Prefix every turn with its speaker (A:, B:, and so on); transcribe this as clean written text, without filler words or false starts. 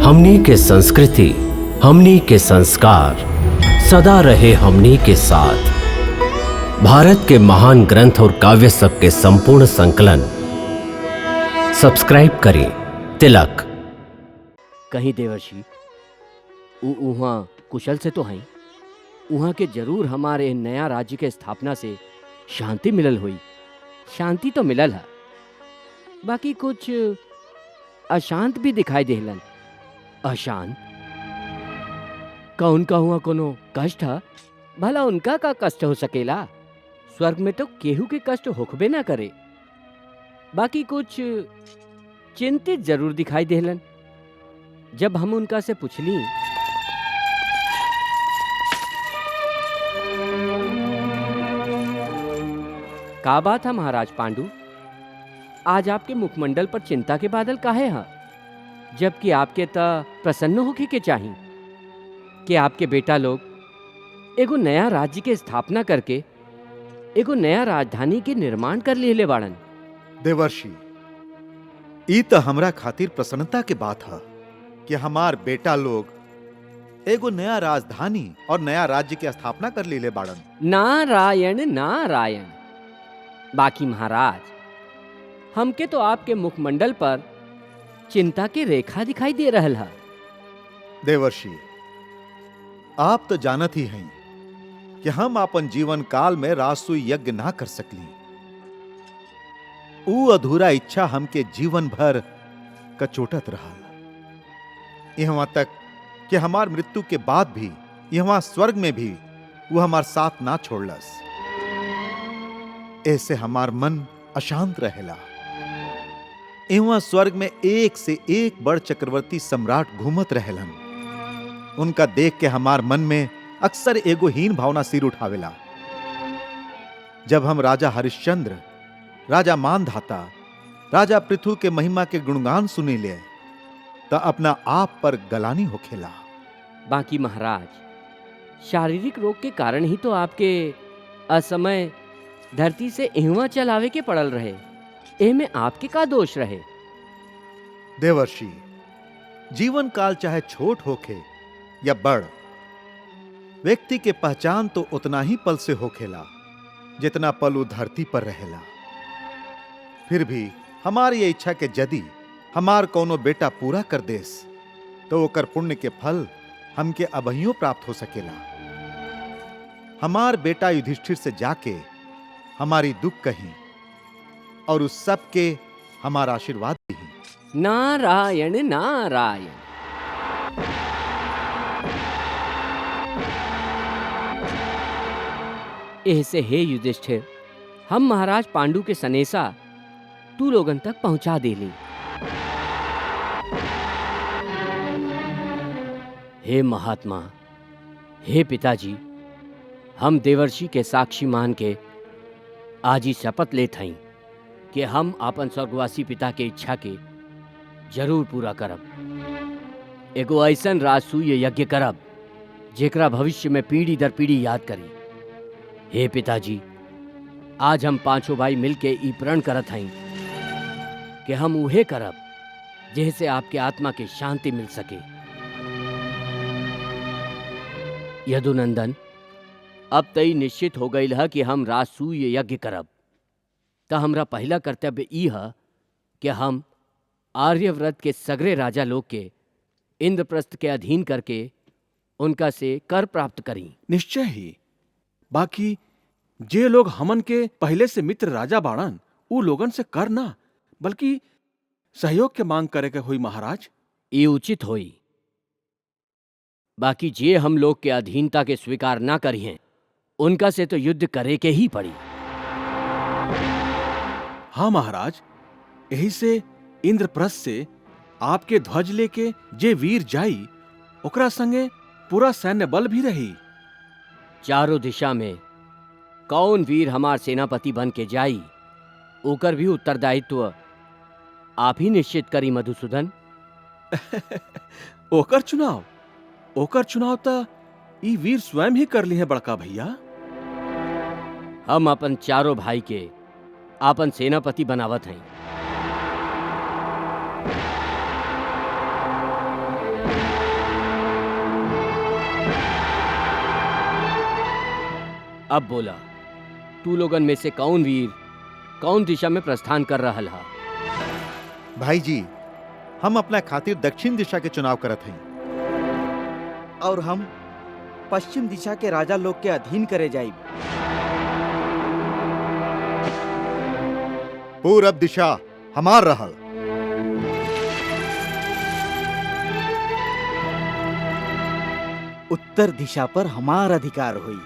A: हमनी के संस्कृति, हमनी के संस्कार सदा रहे हमनी के साथ। भारत के महान ग्रंथ और काव्य सब के संपूर्ण संकलन सब्सक्राइब करें तिलक।
B: कहीं देवर्षि उहाँ कुशल से तो हैं, उहाँ के जरूर हमारे नया राज्य के स्थापना से शांति मिलल हुई। शांति तो मिलल है, बाकी कुछ अशांत भी दिखाई देहलन। अशांत कौन का हुआ कोनो कष्ट है? भला उनका का कष्ट हो सकेला? स्वर्ग में तो केहू के कष्ट होखबे ना करे। बाकी कुछ चिंतित जरूर दिखाई देहलन। जब हम उनका से पूछली का बात है महाराज पांडु, आज आपके मुखमंडल पर चिंता के बादल काहे हैं? जबकि आपके त प्रसन्न होके के चाहिए कि आपके बेटा लोग एगो नया राज्य के स्थापना करके एगो नया राजधानी के निर्माण कर लेले बाड़न।
C: देवर्षि, ई तो हमरा खातिर प्रसन्नता के बात है कि हमार बेटा लोग एगो नया राजधानी और नया राज्य के स्थापना कर लेले बाड़न।
B: नारायण नारायण। बाकी महाराज, हमके तो आपके मुखमंडल पर चिंता की रेखा दिखाई दे रहल है।
C: देवर्षि, आप तो जानत ही हैं कि हम अपन जीवन काल में राजसूय यज्ञ ना कर सकली। ऊ अधूरा इच्छा हमके जीवन भर कचोटत रहल। यहाँ तक कि हमार मृत्यु के बाद भी यहाँ स्वर्ग में भी वो हमार साथ ना छोड़लस। ऐसे हमार मन अशांत रहेला। एवं स्वर्ग में एक से एक बड़ चक्रवर्ती सम्राट घूमत रहेलन। उनका देख के हमार मन में अक्सर एगो हीन भावना सिर उठावेला। जब हम राजा हरिश्चंद्र, राजा मानधाता, राजा पृथु के महिमा के गुणगान सुनी ले तो अपना आप पर गलानी होखेला।
B: बाकी महाराज, शारीरिक रोग के कारण ही तो आपके असमय धरती से इहवा चलावे के पड़ल रहे। एमे आपके का दोष रहे?
C: देवर्षि, जीवन काल चाहे छोट होखे या बड़, व्यक्ति के पहचान तो उतना ही पल से होखेला जितना पल वो धरती पर रहेला। फिर भी हमारी ये इच्छा के यदि हमार कोनो बेटा पूरा कर देस तो ओकर पुण्य के फल हमके अबहियों प्राप्त हो सकेला। हमार बेटा युधिष्ठिर से जाके हमारी दुख कही और उस सब के हमारा आशीर्वाद दी।
B: नारायण नारायण। ऐसे हे युधिष्ठिर, हम महाराज पांडु के सनेसा तू लोगन तक पहुंचा देली। हे महात्मा, हे पिताजी, हम देवर्षि के साक्षी मान के आज ही शपथ लेत हई कि हम अपन स्वर्गवासी पिता के इच्छा के जरूर पूरा करब। एगो ऐसन राजसूय यज्ञ करब जेकरा भविष्य में पीढ़ी दर पीढ़ी याद करी। हे पिताजी, आज हम पांचों भाई मिलके ई प्रण करत हई कि हम उहे करब जेसे आपके आत्मा के शांति मिल सके। यदुनंदन, अब तई निश्चित हो गई है कि हम राजसूय यज्ञ करब। तो हमरा पहला कर्तव्य ई है कि हम आर्यव्रत के सगरे राजा लोग के इंद्रप्रस्थ के अधीन करके उनका से कर प्राप्त करी।
D: निश्चय ही। बाकी जे लोग हमन के पहले से मित्र राजा बाड़न, ऊ लोगन से कर ना बल्कि सहयोग के मांग करे के हुई महाराज।
B: ये उचित होई। बाकी जे हम लोग के अधीनता के स्वीकार ना करी हैं, उनका से तो युद्ध करे के ही पड़ी।
D: हाँ महाराज, यही से इंद्रप्रस्थ से आपके ध्वज लेके जे वीर जाई ओकरा संगे पूरा सैन्य बल भी रही।
B: चारों दिशा में कौन वीर हमार सेनापति बन के जाई, ओकर भी उत्तरदायित्व आप ही निश्चित करी मधुसूदन।
D: ओकर चुनाव तो ई वीर स्वयं ही कर ली है बड़का भैया।
B: हम अपन चारों भाई के आपन सेनापति बनावत हैं। अब बोला, तू लोगन में से कौन वीर कौन दिशा में प्रस्थान कर रहा हा?
C: भाई जी, हम अपना खातिर दक्षिण दिशा के चुनाव करत हई।
E: और हम पश्चिम दिशा के राजा लोग के अधीन करे जाइब।
C: पूरब दिशा हमार रहल।
E: उत्तर दिशा पर हमार अधिकार हुई।